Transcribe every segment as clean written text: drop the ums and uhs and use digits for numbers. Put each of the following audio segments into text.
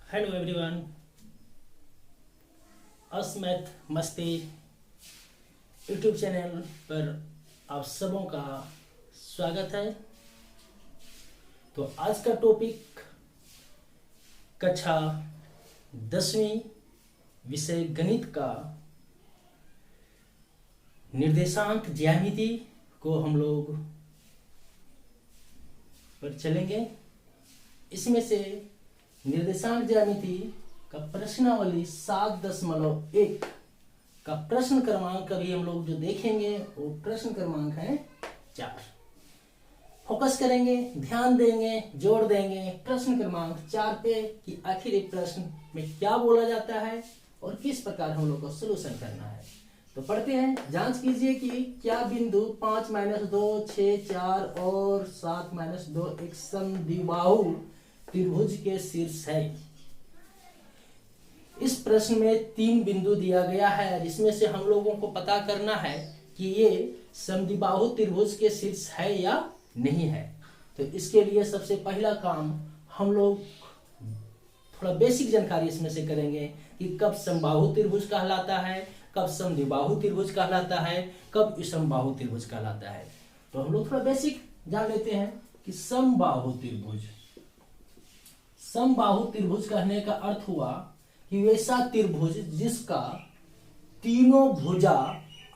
Hello everyone, अस math मस्ती YouTube channel पर आप सबों का स्वागत है। तो आज का टॉपिक कक्षा 10वीं विषय गणित का निर्देशांक ज्यामिति को हम लोग पर चलेंगे। इसमें से निर्देशांक ज्यामिति का प्रश्नावली 7.1 का प्रश्न क्रमांक अभी हम लोग जो देखेंगे वो प्रश्न क्रमांक है 4। फोकस करेंगे, ध्यान देंगे, जोड़ देंगे प्रश्न क्रमांक 4 पे कि आखिर एक प्रश्न में क्या बोला जाता है और किस प्रकार हम लोग को सलूशन करना है। तो पढ़ते हैं। जांच कीजिए कि क्या बिंदु 5 - 2 6 4 और 7 - 2 एक समद्विबाहु त्रिभुज के शीर्ष है। इस प्रश्न में 3 बिंदु दिया गया है जिसमें से हम लोगों को पता करना है कि ये समद्विबाहु त्रिभुज के शीर्ष है या नहीं है। तो इसके लिए सबसे पहला काम हम लोग थोड़ा बेसिक जानकारी इसमें से करेंगे कि कब समबाहु त्रिभुज कहलाता है, कब समद्विबाहु त्रिभुज कहलाता है, कब विषमबाहु त्रिभुज कहलाता है। तो हम लोग थोड़ा बेसिक जान लेते हैं कि समबाहु त्रिभुज, समबाहु त्रिभुज कहने का अर्थ हुआ कि वैसा त्रिभुज जिसका तीनों भुजा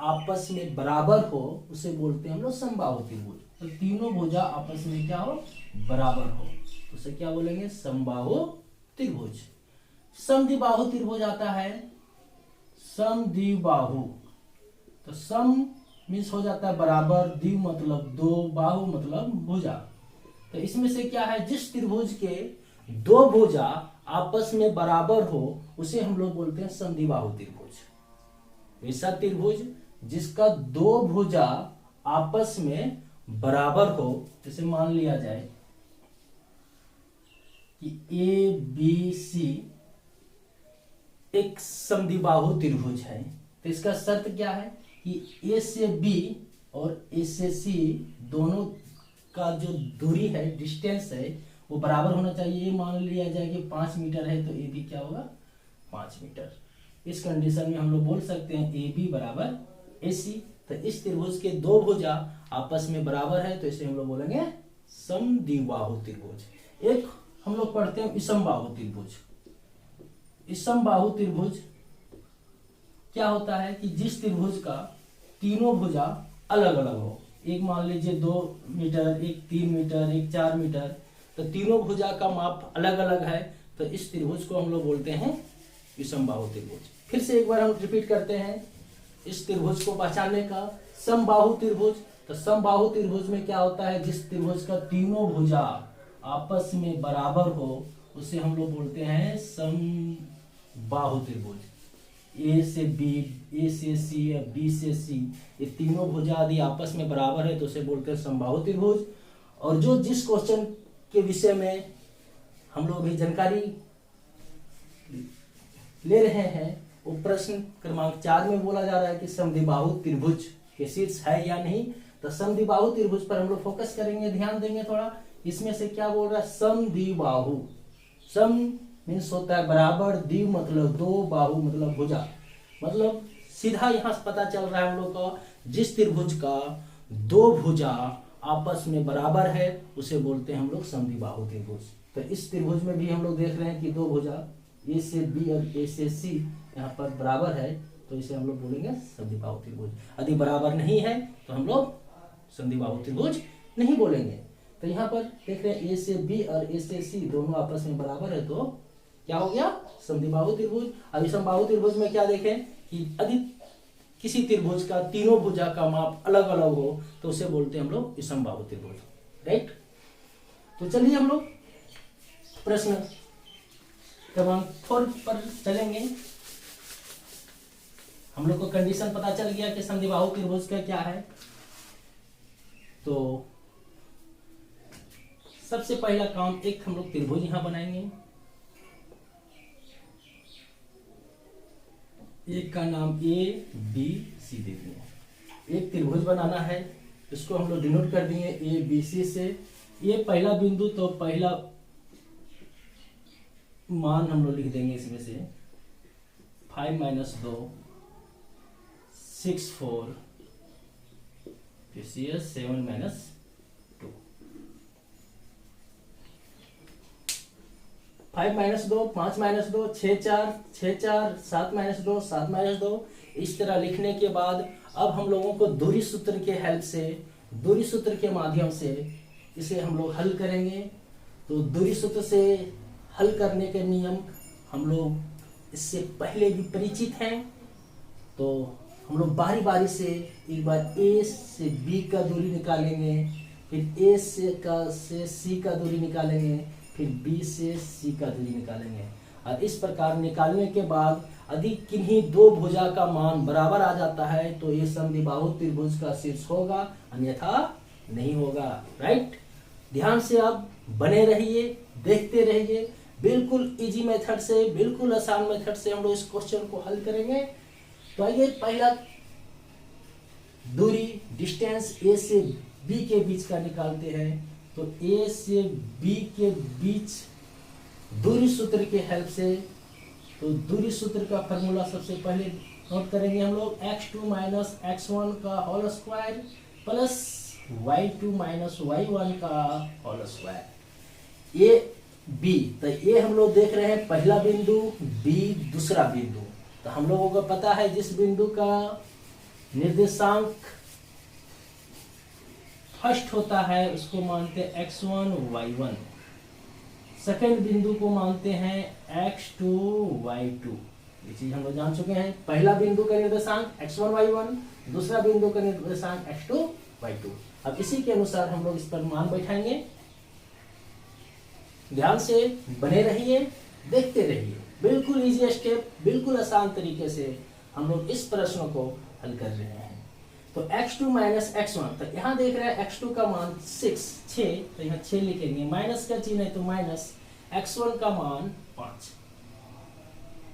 आपस में बराबर हो उसे बोलते हैं हम लोग समबाहु त्रिभुज। तो तीनों भुजा आपस में क्या हो, बराबर हो, तो उसे क्या बोलेंगे, समबाहु त्रिभुज। समद्विबाहु त्रिभुज आता है समद्विबाहु, तो सम मीन्स हो जाता है बराबर, द्वि मतलब दो, बाहु मतलब भुजा। तो इसमें से क्या है, जिस त्रिभुज के दो भुजा आपस में बराबर हो उसे हम लोग बोलते हैं समद्विबाहु त्रिभुज। ऐसा त्रिभुज जिसका दो भुजा आपस में बराबर हो, जैसे मान लिया जाए कि ए बी सी एक समद्विबाहु त्रिभुज है। तो इसका शर्त क्या है कि ए से बी और ए से सी दोनों का जो दूरी है, डिस्टेंस है, वो बराबर होना चाहिए। ये मान लिया जाए कि 5 मीटर है तो ए बी क्या होगा, 5 मीटर। इस कंडीशन में हम लोग बोल सकते हैं ए बी बराबर ए सी। तो इस त्रिभुज के दो भुजा आपस में बराबर है तो इसे हम लोग बोलेंगे समद्विबाहु त्रिभुज। एक हम लोग पढ़ते हैं विषमबाहु त्रिभुज। विषमबाहु त्रिभुज क्या होता है कि जिस त्रिभुज का तीनों भुजा अलग अलग हो, एक मान लीजिए 2 मीटर, एक 3 मीटर, एक 4 मीटर, तो तीनों भुजा का माप अलग अलग है, तो इस त्रिभुज को हम लोग बोलते हैं विषमबाहु त्रिभुज। फिर से एक बार हम रिपीट करते हैं इस त्रिभुज को पहचानने का। समबाहु त्रिभुज, तो समबाहु त्रिभुज में क्या होता है, जिस त्रिभुज का तीनों भुजा आपस में बराबर हो उसे हम लोग बोलते हैं समबाहु त्रिभुज। ए से बी, ए से सी या बी से सी, ये तीनों भुजा यदि आपस में बराबर है तो उसे बोलते हैं समबाहु त्रिभुज। और जो जिस क्वेश्चन के विषय में हम लोग भी जानकारी ले रहे हैं वो प्रश्न क्रमांक 4 में बोला जा रहा है कि समद्विबाहु त्रिभुज के शीर्ष है या नहीं। तो समद्विबाहु त्रिभुज पर हम लोग फोकस करेंगे, ध्यान देंगे थोड़ा। इसमें से क्या बोल रहा है, समद्विबाहु। सम मीन्स होता है बराबर, द्वि मतलब दो, बाहु मतलब भुजा। मतलब सीधा यहाँ से पता चल रहा है हम लोग का, जिस त्रिभुज का दो भुजा आपस में बराबर है उसे बोलते हैं हम लोग समद्विबाहु त्रिभुज। तो इस त्रिभुज में भी हम लोग देख रहे हैं कि दो भुजा ए से बी और ए से सी यहाँ पर बराबर है, तो इसे हम लोग बोलेंगे समद्विबाहु त्रिभुज। यदि बराबर नहीं है तो हम लोग समद्विबाहु त्रिभुज नहीं बोलेंगे। तो यहाँ पर देख रहे हैं ए से बी और ए से सी दोनों आपस में बराबर है, तो क्या हो गया, समद्विबाहु त्रिभुज। अब समबाहु त्रिभुज में क्या देखें कि यदि किसी त्रिभुज का तीनों भुजा का माप अलग अलग हो तो उसे बोलते हैं हम लोग विषमबाहु त्रिभुज, राइट। तो चलिए हम लोग प्रश्न क्रमांक 4 पर चलेंगे। हम लोग को कंडीशन पता चल गया कि समद्विबाहु त्रिभुज का क्या है। तो सबसे पहला काम, एक हम लोग त्रिभुज यहां बनाएंगे। एक का नाम ए बी सी दे दिए। एक त्रिभुज बनाना है, इसको हम लोग डिनोट कर दिए ए बी सी से। ये पहला बिंदु, तो पहला मान हम लोग लिख देंगे इसमें से 5 - 2 6 4 फिर सी 7 - 2 5 - 2 5 - 2 6 4 6 4 7 - 2 7 - 2। इस तरह लिखने के बाद अब हम लोगों को दूरी सूत्र के हेल्प से, दूरी सूत्र के माध्यम से इसे हम लोग हल करेंगे। तो दूरी सूत्र से हल करने के नियम हम लोग इससे पहले भी परिचित हैं। तो हम लोग बारी बारी से एक बार ए से बी का दूरी निकालेंगे, फिर ए से सी का दूरी निकालेंगे, फिर बी से सी का दूरी निकालेंगे। और इस प्रकार निकालने के बाद यदि किन्हीं दो भुजा का मान बराबर आ जाता है तो ये समद्विबाहु त्रिभुज का शीर्ष होगा, अन्यथा नहीं होगा। राइट, ध्यान से आप बने रहिए, देखते रहिए। बिल्कुल इजी मेथड से, बिल्कुल आसान मेथड से हम लोग इस क्वेश्चन को हल करेंगे। तो आइए पहला दूरी डिस्टेंस ए से बी के बीच का निकालते हैं। तो ए से बी के बीच दूरी सूत्र के हेल्प से, तो दूरी सूत्र का फॉर्मूला सबसे पहले नोट करेंगे हम लोग, x2 - x1 का whole square plus y2 - y1 का होल स्क्वायर। ए बी, तो ये हम लोग देख रहे हैं पहला बिंदु, बी दूसरा बिंदु। तो हम लोगों को पता है जिस बिंदु का निर्देशांक फर्स्ट होता है उसको मानते हैं x1 y1, सेकंड बिंदु को मानते हैं x2 y2। ये चीज हम लोग जान चुके हैं। पहला बिंदु का निर्देशांक x1 y1, दूसरा बिंदु का निर्देशांक x2 y2। अब इसी के अनुसार हम लोग इस पर मान बैठाएंगे। ध्यान से बने रहिए, देखते रहिए। बिल्कुल इजी स्टेप, बिल्कुल आसान तरीके से हम लोग इस प्रश्न को हल कर रहे हैं। तो x2 - x1, तो यहाँ देख रहे हैं x2 का मान 6, तो यहाँ 6 लिखेंगे, माइनस का चिन्ह है तो माइनस, x1 का मान 5,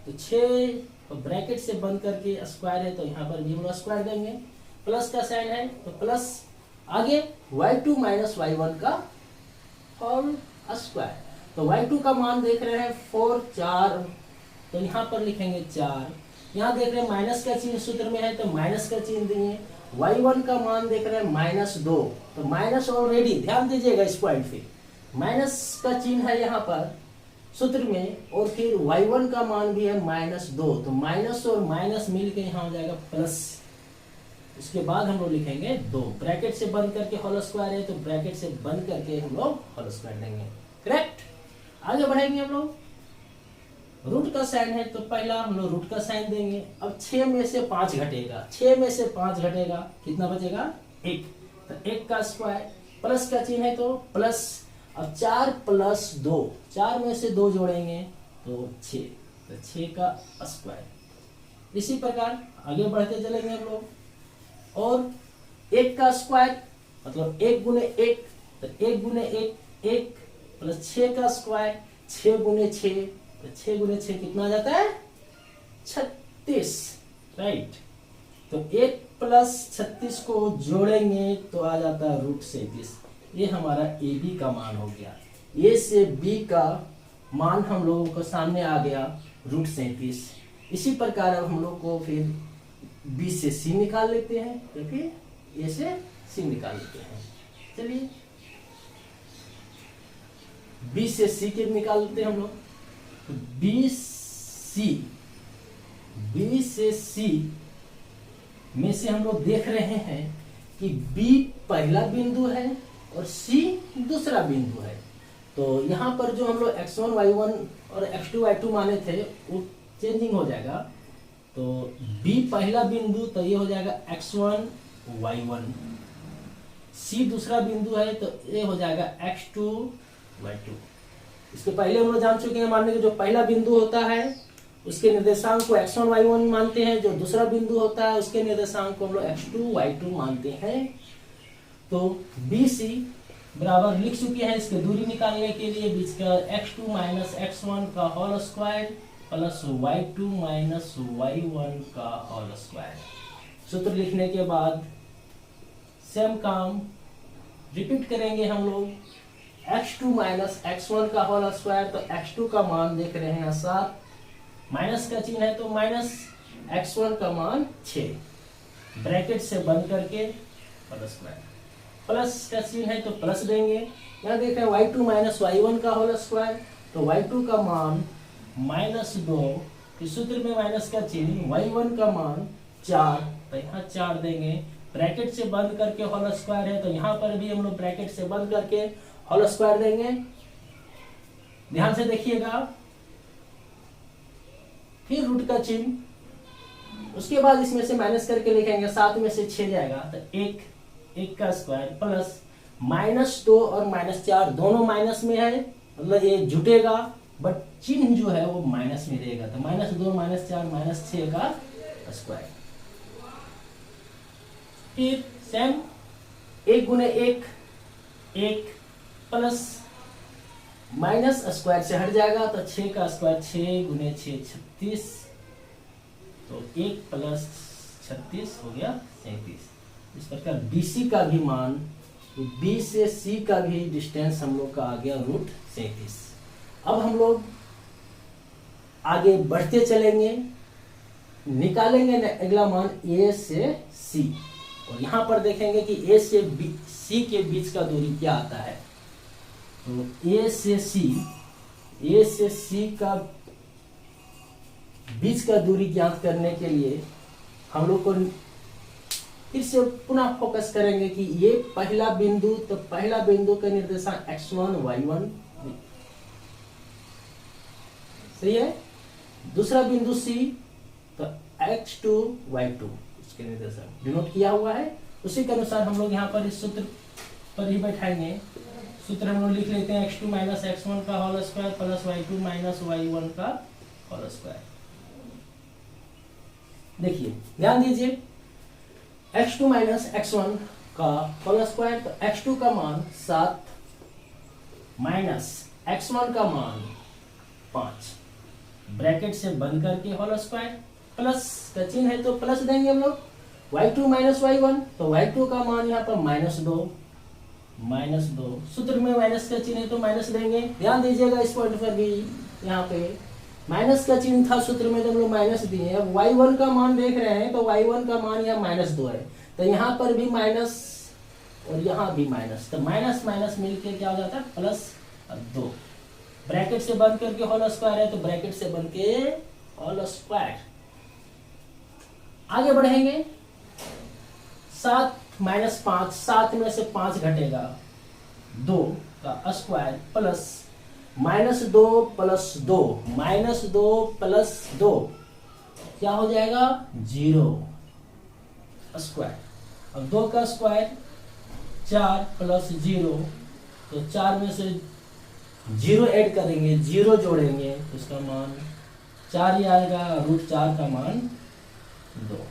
तो 6 ब्रैकेट से बंद करके स्क्वायर है तो यहाँ पर भी हम स्क्वायर देंगे, प्लस का साइन है तो प्लस, आगे y2 - y1 का होल स्क्वायर। तो y2 का मान देख रहे हैं 4 4, तो यहाँ पर लिखेंगे 4। यहाँ देख रहे हैं माइनस का चिन्ह सूत्र में है तो माइनस का चिन्ह देंगे। y1 का मान देख रहे हैं -2, तो माइनस ऑलरेडी, ध्यान दीजिएगा इस पॉइंट पे, माइनस का चिन्ह है यहाँ पर सूत्र में, और फिर y1 का मान भी है -2, तो माइनस और माइनस मिल के यहाँ हो जाएगा प्लस। उसके बाद हम लोग लिखेंगे 2, ब्रैकेट से बंद करके होल स्क्वायर है तो ब्रैकेट से बंद करके हम लोग होल स्क्वायर देंगे। करेक्ट, आगे बढ़ेंगे हम लोग। रूट का साइन है तो पहला हम लोग रूट का साइन देंगे। अब 6 में से 5 घटेगा, 6 में से 5 घटेगा, कितना बचेगा 1, तो 1 का स्क्वायर, प्लस का चिन्ह है तो प्लस। अब 4 + 2, 4 में से 2 जोड़ेंगे तो 6, तो 6 का स्क्वायर। इसी प्रकार आगे बढ़ते चलेंगे हम लोग। और 1 का स्क्वायर मतलब 1 × 1, तो 1 × 1 1, प्लस 6 का स्क्वायर 6 × 6, तो 6 × 6 कितना आ जाता है 36। राइट, तो 1 + 36 को जोड़ेंगे तो आ जाता है √37। ये हमारा ए बी का मान हो गया। ए से बी का मान हम लोगों को सामने आ गया √37। इसी प्रकार अब हम लोग को फिर बी से सी निकाल लेते हैं, तो फिर ए से सी निकाल लेते हैं। चलिए बी से सी के निकाल लेते हैं हम लोग। बी से सी में से हम लोग देख रहे हैं कि बी पहला बिंदु है और सी दूसरा बिंदु है। तो यहाँ पर जो हम लोग x1 y1 और x2 y2 माने थे वो चेंजिंग हो जाएगा। तो b पहला बिंदु तो ये हो जाएगा x1 y1, c दूसरा बिंदु है तो ये हो जाएगा x2 y2। इसके पहले हम लोग जान चुके हैं, मानने के जो पहला बिंदु होता है उसके निर्देशांक को x1 y1 मानते हैं, जो दूसरा बिंदु होता है उसके निर्देशांक को हम लोग x2 y2 मानते हैं। तो BC बराबर लिख चुके हैं इसके दूरी निकालने के लिए, बीच का x2 - x1 का whole square plus y2 - y1 का होल स्क्वायर। सूत्र लिखने के बाद सेम काम रिपीट करेंगे हम लोग। x2 माइनस x1 का होल स्क्वायर, तो x2 का मान देख रहे हैं 7, माइनस का चिन्ह है तो माइनस x1 का मान 6, ब्रैकेट से बंद करके होल स्क्वायर, प्लस का चिन्ह है तो प्लस देंगे। यहाँ देख रहे हैं y2 माइनस y1 का होल स्क्वायर, तो y2 का मान -2, इस सूत्र में माइनस का चिन्ह, y1 का मान 4, तो यहाँ 4 देंगे, ब्रैकेट से बंद करके होल स्क्वायर है तो यहाँ पर भी हम लोग ब्रैकेट से बंद करके होल स्क्वायर देंगे। ध्यान से देखिएगा, फिर रूट का चिन्ह, उसके बाद इसमें से माइनस करके लिखेंगे, 7 में से 6 जाएगा तो 1 का स्क्वायर प्लस -2 और -4 दोनों माइनस में है, मतलब ये जुटेगा बट चिन्ह जो है वो माइनस में रहेगा, तो -2 -4 -6 का स्क्वायर। फिर सेम 1 गुने 1 प्लस माइनस स्क्वायर से हट जाएगा तो 6 का स्क्वायर, 6 गुने 6 36, तो 1 प्लस 36 हो गया 37। इस प्रकार BC का भी मान, B से C का भी डिस्टेंस हम लोग का आ गया √37। अब हम लोग आगे बढ़ते चलेंगे, निकालेंगे अगला मान A से C, और यहाँ पर देखेंगे कि A से C के बीच का दूरी क्या आता है। तो A से C का बीच का दूरी ज्ञात करने के लिए हम लोग को फिर से पुनः फोकस करेंगे कि ये पहला बिंदु, तो पहला बिंदु का निर्देशांक x1 y1 सही है, दूसरा बिंदु C तो x2 y2 इसके निर्देशांक डिनोट किया हुआ है। उसी के अनुसार हम लोग यहाँ पर इस सूत्र पर ही बैठाएंगे। सूत्र हम लोग लिख लेते हैं x2 माइनस x1 का whole square plus y2 minus y1 का होल स्क्वायर। देखिए ध्यान दीजिए, x2 माइनस x1 का होल स्क्वायर, तो x2 का मान 7 माइनस x1 का मान 5, ब्रैकेट से बंद करके होल स्क्वायर, प्लस का चिन्ह है तो प्लस देंगे हम लोग, y2 माइनस y1, तो y2 का मान यहाँ पर -2, सूत्र में माइनस का चिन्ह है तो माइनस देंगे। ध्यान दीजिएगा इस पॉइंट पर भी, यहाँ पे माइनस का चिन्ह था सूत्र में तो हम लोग माइनस दिए। अब y1 का मान देख रहे हैं तो y1 का मान यहाँ -2 है, तो यहाँ पर भी माइनस और यहाँ भी माइनस, तो माइनस माइनस मिलके क्या हो जाता है +2, ब्रैकेट से बंद करके होल स्क्वायर है तो ब्रैकेट से बंद के होल स्क्वायर। आगे बढ़ेंगे, 7 माइनस 5, 7 में से 5 घटेगा 2 का स्क्वायर प्लस -2 प्लस 2, -2 प्लस 2 क्या हो जाएगा 0 स्क्वायर। अब 2 का स्क्वायर 4 प्लस 0, तो 4 में से 0 ऐड करेंगे, 0 जोड़ेंगे तो इसका मान 4 ही आएगा, √4 का मान 2।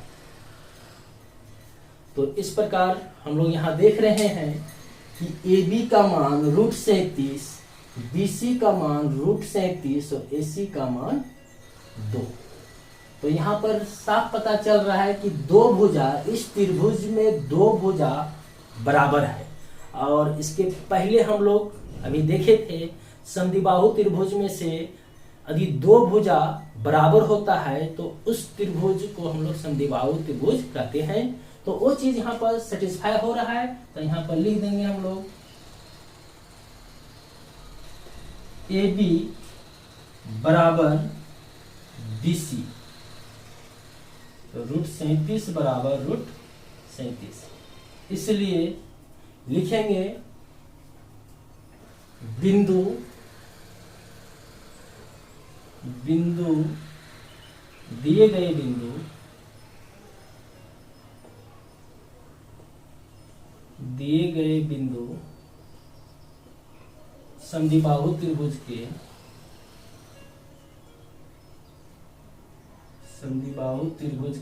तो इस प्रकार हम लोग यहाँ देख रहे हैं कि AB का मान √37, BC का मान √37 और AC का मान 2। तो यहाँ पर साफ पता चल रहा है कि दो भुजा, इस त्रिभुज में दो भुजा बराबर है। और इसके पहले हम लोग अभी देखे थे, समद्विबाहु त्रिभुज में से यदि दो भुजा बराबर होता है तो उस त्रिभुज को हम लोग समद्विबाहु त्रिभुज कहते हैं। तो वो चीज यहाँ पर सेटिस्फाई हो रहा है, तो यहाँ पर लिख देंगे हम लोग AB बराबर BC, तो √37 बराबर √37, इसलिए लिखेंगे बिंदु दिए गए बिंदु समद्विबाहु त्रिभुज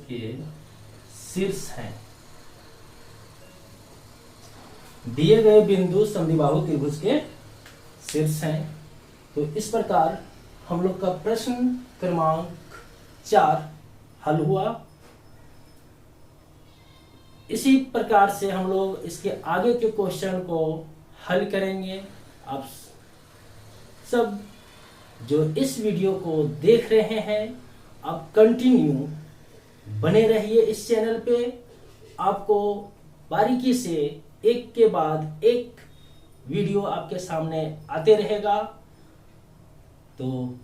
के शीर्ष हैं। दिए गए बिंदु समद्विबाहु त्रिभुज के शीर्ष हैं। तो इस प्रकार हम लोग का प्रश्न क्रमांक 4 हल हुआ। इसी प्रकार से हम लोग इसके आगे के क्वेश्चन को हल करेंगे। आप सब जो इस वीडियो को देख रहे हैं, आप कंटिन्यू बने रहिए इस चैनल पे। आपको बारीकी से एक के बाद एक वीडियो आपके सामने आते रहेगा। तो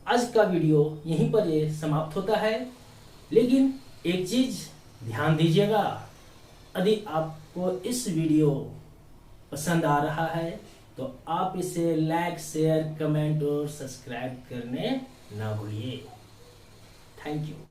आज का वीडियो यहीं पर ये समाप्त होता है, लेकिन एक चीज ध्यान दीजिएगा, यदि आपको इस वीडियो पसंद आ रहा है तो आप इसे लाइक, शेयर, कमेंट और सब्सक्राइब करने ना भूलिए। Thank you.